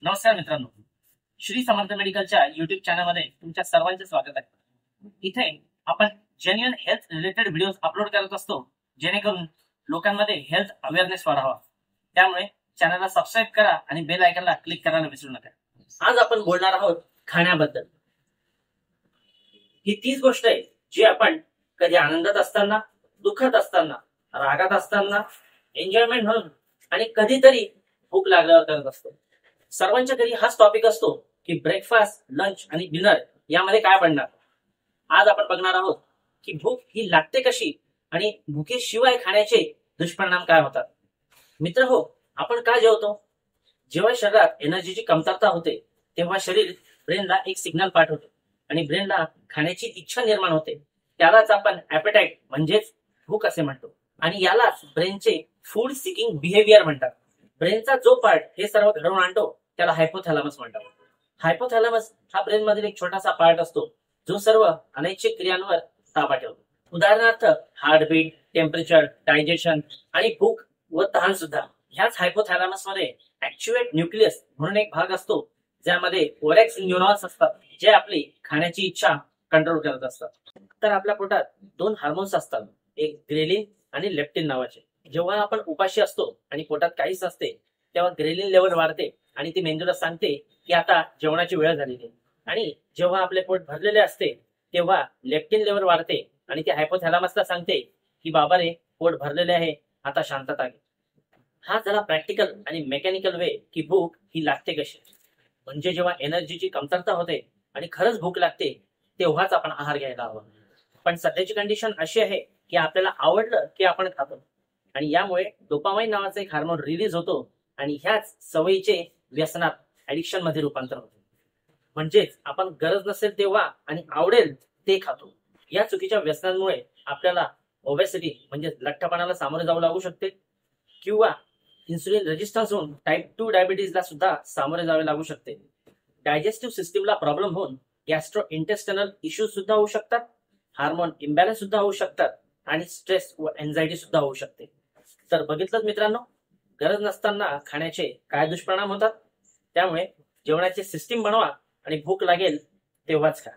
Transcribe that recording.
नमस्कार मित्रांनो, श्री समर्थ मेडिकलच्या युट्यूब चॅनलमध्ये तुमच्या सर्वांचे स्वागत आहे। इथे आपण genuine health related videos upload करत असतो, जेणेकरून लोकांमध्ये हेल्थ अवेअरनेस वाढावा। त्यामुळे चॅनलला सबस्क्राईब करा आणि बेल आयकॉनला क्लिक करायला विसरू नका। आज आपण बोलणार आहोत खाण्याबद्दल। ही तीच गोष्ट आहे जी आपण कधी आनंदात असताना, दुःखात असताना, रागात असताना, एन्जॉयमेंट म्हणून आणि कधीतरी भूक लागल्यावर करत असतो। सर्वांच्या घरी हाच टॉपिक असतो की ब्रेकफास्ट, लंच आणि डिनर यामध्ये काय बनणार। आज आपण बघणार आहोत की भूक ही लागते कशी आणि भुकेशिवाय खाण्याचे दुष्परिणाम काय होतात। मित्र हो, आपण काय जेवतो? जेव्हा शरीरात एनर्जीची कमतरता होते तेव्हा शरीर ब्रेनला एक सिग्नल पाठवते आणि ब्रेनला खाण्याची इच्छा निर्माण होते। त्यालाच आपण ॲपेटाईट म्हणजेच भूक असे म्हणतो आणि यालाच ब्रेनचे फूड सिकिंग बिहेवियर म्हणतात। ब्रेनचा जो पार्ट हे सर्व घडवून आणतो त्याला हायपोथॅलॅमस म्हणतात। हायपोथॅलॅमस हा ब्रेन मधील एक छोटासा पार्ट असतो जो सर्व अनैच्छिक क्रियांवर ताबा ठेवतो। उदाहरणार्थ हार्टबीट, टेम्परेचर, डायजेशन आणि भूक व तहान सुद्धा ह्याच हायपोथॅलॅमस मध्ये ऍक्च्युएट न्यूक्लियस म्हणून एक भाग असतो, ज्यामध्ये ओरेक्स न्यूरॉन्स असतात जे आपली खाण्याची इच्छा कंट्रोल करत असतात। तर आपल्या पोटात दोन हार्मोन्स असतात, एक ग्रेलिन आणि लेप्टिन नावाचे। जेव्हा आपण उपाशी असतो आणि पोटात काहीच नसते तेव्हा ग्रेलिन लेवल वाढते आणि ती मेंदूला सांगते की आता जेवणाची वेळ झालेली आहे। आणि जेव्हा आपले पोट भरलेले असते तेव्हा लेप्टिन लेवल वाढते आणि ती हायपोथॅलॅमसला सांगते की बाबा रे, पोट भरलेले आहे, आता शांतता घे। हा जरा प्रॅक्टिकल आणि मेकॅनिकल वे की भूक ही लागते कशी, म्हणजे जेव्हा एनर्जीची कमतरता होते आणि खरंच भूक लागते तेव्हाच आपण आहार घ्यायला हवा। पण सध्याची कंडिशन अशी आहे की आपल्याला आवडलं की आपण खातो आणि यामुळे डोपामाइन नावाचा एक हार्मोन रिलीज होतो आणि ह्याच सवयीचे व्यसनात, ऍडिक्शन मध्ये रूपांतर होते। म्हणजेच आपण गरज नसेल तेव्हा आणि आवडेल ते खातो। या चुकीच्या व्यसनांमुळे आपल्याला ओबेसिटी म्हणजे लठ्ठपणाला सामोरे जावं लागू शकते किंवा इन्सुलिन रेजिस्टन्स होऊन टाईप 2 डायबिटीजला सुद्धा सामोरे जावे लागू शकते। डायजेस्टिव्ह सिस्टीमला प्रॉब्लेम होऊन गॅस्ट्रो इंटेस्टिनल इश्यूज सुद्धा होऊ शकतात, हार्मोन इम्बॅलन्स सुद्धा होऊ शकतात आणि स्ट्रेस व एन्झायटी सुद्धा होऊ शकते। तर बघितलं मित्रांनो, गरज नसताना खाण्याचे काय दुष्परिणाम होतात। त्यामुळे जेवणाची सिस्टीम बनवा आणि भूक लागेल तेव्हाच खा।